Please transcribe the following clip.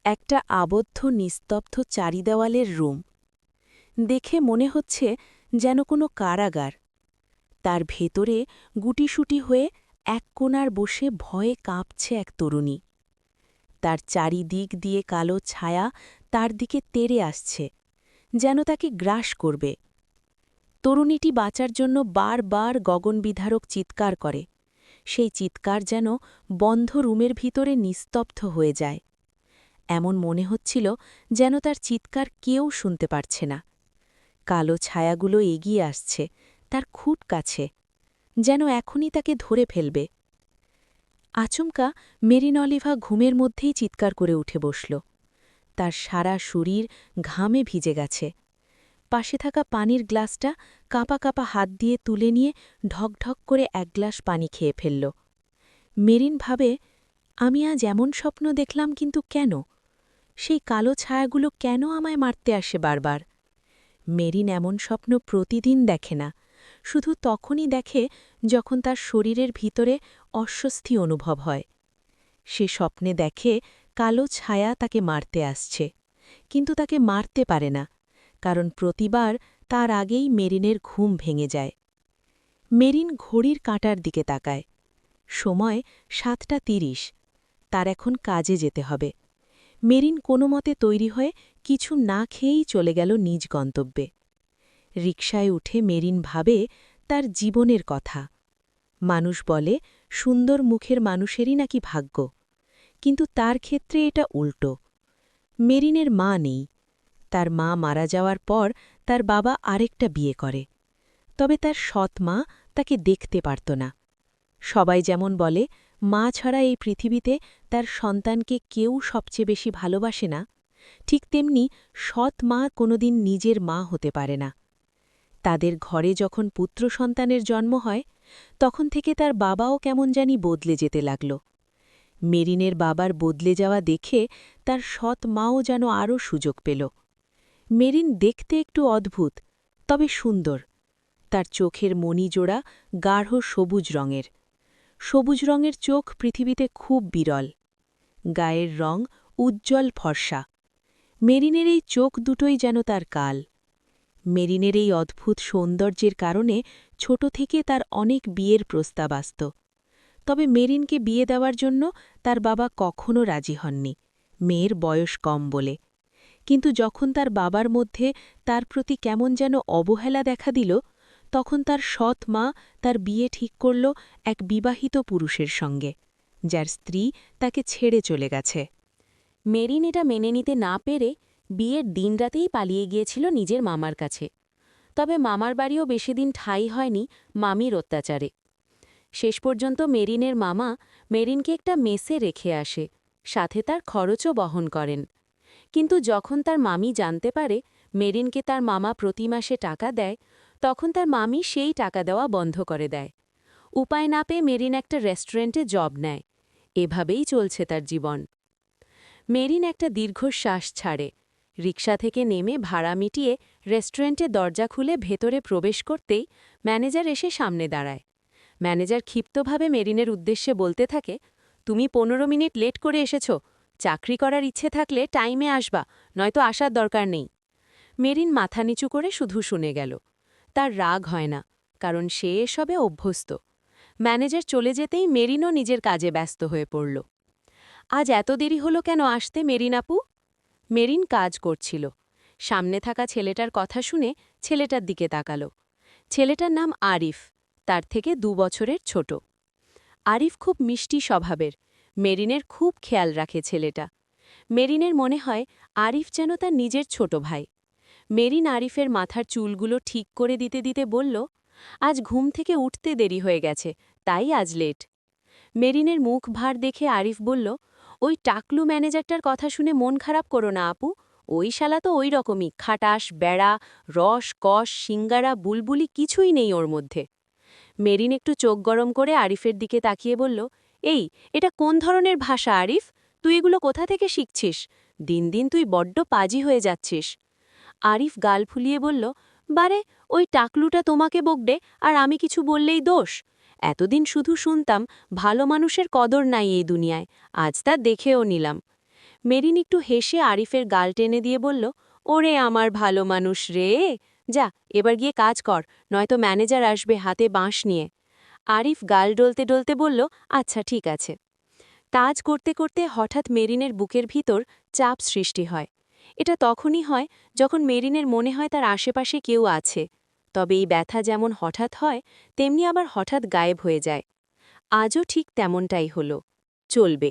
একটা আবদ্ধ নিস্তব্ধ চারিদেওয়ালের রুম। দেখে মনে হচ্ছে যেন কোনো কারাগার। তার ভেতরে গুটিসুটি হয়ে এক কোণার বসে ভয়ে কাঁপছে এক তরুণী। তার চারিদিক দিয়ে কালো ছায়া তার দিকে তেড়ে আসছে, যেন তাকে গ্রাস করবে। তরুণীটি বাঁচার জন্য বারবার গগনবিধারক চিৎকার করে। সেই চিৎকার যেন বন্ধ রুমের ভিতরে নিস্তব্ধ হয়ে যায়। এমন মনে হচ্ছিল যেন তার চিৎকার কেউ শুনতে পারছে না। কালো ছায়াগুলো এগিয়ে আসছে, তার খুট কাছে, যেন এখনই তাকে ধরে ফেলবে। আচমকা মেরিন অলিভা ঘুমের মধ্যেই চিৎকার করে উঠে বসল। তার সারা শরীর ঘামে ভিজে গেছে। পাশে থাকা পানির গ্লাসটা কাঁপা কাঁপা হাত দিয়ে তুলে নিয়ে ঢকঢক করে এক গ্লাস পানি খেয়ে ফেলল। মেরিন ভাবে, আমি আজ এমন স্বপ্ন দেখলাম, কিন্তু কেন? সেই কালো ছায়াগুলো কেন আমায় মারতে আসে বারবার? মেরিন এমন স্বপ্ন প্রতিদিন দেখে না, শুধু তখনই দেখে যখন তার শরীরের ভিতরে অস্বস্তি অনুভব হয়। সে স্বপ্নে দেখে কালো ছায়া তাকে মারতে আসছে, কিন্তু তাকে মারতে পারে না, কারণ প্রতিবার তার আগেই মেরিনের ঘুম ভেঙে যায়। মেরিন ঘড়ির কাঁটার দিকে তাকায়। সময় ৭:৩০। তার এখন কাজে যেতে হবে। মেরিন কোনো মতে তৈরি হয়ে কিছু না খেয়েই চলে গেল নিজ গন্তব্যে। রিকশায় উঠে মেরিন ভাবে তার জীবনের কথা। মানুষ বলে সুন্দর মুখের মানুষেরই নাকি ভাগ্য, কিন্তু তার ক্ষেত্রে এটা উল্টো। মেরিনের মা নেই। তার মা মারা যাওয়ার পর তার বাবা আরেকটা বিয়ে করে, তবে তার সৎ মা তাকে দেখতে পারত না। সবাই যেমন বলে মা ছাড়া এই পৃথিবীতে তার সন্তানকে কেউ সবচেয়ে বেশি ভালোবাসে না, ঠিক তেমনি সৎ মা কোনোদিন নিজের মা হতে পারে না। তাদের ঘরে যখন পুত্র সন্তানের জন্ম হয়, তখন থেকে তার বাবাও কেমন জানি বদলে যেতে লাগল। মেরিনের বাবার বদলে যাওয়া দেখে তার সৎ মাও যেন আরও সুযোগ পেল। মেরিন দেখতে একটু অদ্ভুত, তবে সুন্দর। তার চোখের মণিজোড়া গাঢ় সবুজ রঙের। সবুজ রঙের চোখ পৃথিবীতে খুব বিরল। গায়ের রং উজ্জ্বল ফর্সা। মেরিনের এই চোখ দুটোই যেন তার কাল। মেরিনের এই অদ্ভুত সৌন্দর্যের কারণে ছোট থেকে তার অনেক বিয়ের প্রস্তাব আসত। তবে মেরিনকে বিয়ে দেওয়ার জন্য তার বাবা কখনও রাজি হননি, মেয়ের বয়স কম বলে। কিন্তু যখন তার বাবার মধ্যে তার প্রতি কেমন যেন অবহেলা দেখা দিল, তখন তার সৎ মা তার বিয়ে ঠিক করল এক বিবাহিত পুরুষের সঙ্গে, যার স্ত্রী তাকে ছেড়ে চলে গেছে। মেরিন এটা মেনে নিতে না পেরে বিয়ের দিনরাতেই পালিয়ে গিয়েছিল নিজের মামার কাছে। তবে মামার বাড়িও বেশিদিন ঠাঁই হয়নি মামির অত্যাচারে। শেষ পর্যন্ত মেরিনের মামা মেরিনকে একটা মেসে রেখে আসে, সাথে তার খরচও বহন করেন। কিন্তু যখন তার মামি জানতে পারে মেরিনকে তার মামা প্রতি মাসে টাকা দেয়, তখন তার মামি সেই টাকা দেওয়া বন্ধ করে দেয়। উপায় না পেয়ে মেরিন একটা রেস্টুরেন্টে জব নেয়। এভাবেই চলছে তার জীবন। মেরিন একটা দীর্ঘশ্বাস ছাড়ে। রিকশা থেকে নেমে ভাড়া মিটিয়ে রেস্টুরেন্টে দরজা খুলে ভেতরে প্রবেশ করতেই ম্যানেজার এসে সামনে দাঁড়ায়। ম্যানেজার ক্ষিপ্তভাবে মেরিনের উদ্দেশ্যে বলতে থাকে, তুমি ১৫ মিনিট লেট করে এসেছ। চাকরি করার ইচ্ছে থাকলে টাইমে আসবা, নয়তো আসার দরকার নেই। মেরিন মাথা নিচু করে শুধু শুনে গেল। তার রাগ হয় না, কারণ সে এসবে অভ্যস্ত। ম্যানেজার চলে যেতেই মেরিনও নিজের কাজে ব্যস্ত হয়ে পড়ল। আজ এত দেরি হলো কেন আসতে, মেরিন আপু? মেরিন কাজ করছিল। সামনে থাকা ছেলেটার কথা শুনে ছেলেটার দিকে তাকালো। ছেলেটার নাম আরিফ, তার থেকে ২ বছরের ছোট। আরিফ খুব মিষ্টি স্বভাবের। মেরিনের খুব খেয়াল রাখে ছেলেটা। মেরিনের মনে হয় আরিফ যেন তার নিজের ছোট ভাই। মেরিন আরিফের মাথার চুলগুলো ঠিক করে দিতে দিতে বলল, আজ ঘুম থেকে উঠতে দেরি হয়ে গেছে, তাই আজ লেট। মেরিনের মুখ ভার দেখে আরিফ বলল, ওই টাকলু ম্যানেজারটার কথা শুনে মন খারাপ করো না আপু। ওই শালা তো ওই রকমই, খাটাস, বেড়া, রস, কষ, সিঙ্গারা, বুলবুলি কিছুই নেই ওর মধ্যে। মেরিন একটু চোখ গরম করে আরিফের দিকে তাকিয়ে বলল, এই, এটা কোন ধরনের ভাষা আরিফ? তুই এগুলো কোথা থেকে শিখছিস? দিন দিন তুই বড্ড পাজি হয়ে যাচ্ছিস। আরিফ গাল ফুলিয়ে বলল, বারে, ওই টাকলুটা তোমাকে বকডে আর আমি কিছু বললেই দোষ? এতদিন শুধু শুনতাম ভালো মানুষের কদর নাই এই দুনিয়ায়, আজ তা দেখেও নিলাম। মেরিন একটু হেসে আরিফের গাল টেনে দিয়ে বলল, ওরে আমার ভালো মানুষ রে, যা এবার গিয়ে কাজ কর, নয়তো ম্যানেজার আসবে হাতে বাঁশ নিয়ে। আরিফ গাল ডলতে ডলতে বলল, আচ্ছা ঠিক আছে। কাজ করতে করতে হঠাৎ মেরিনের বুকের ভিতর চাপ সৃষ্টি হয়। এটা তখনই হয় যখন মেরিনের মনে হয় তার আশেপাশে কেউ আছে, তবে এই ব্যথা যেমন হঠাৎ হয় তেমনি আবার হঠাৎ গায়েব হয়ে যায়। আজও ঠিক তেমনটাই হলো। চলবে।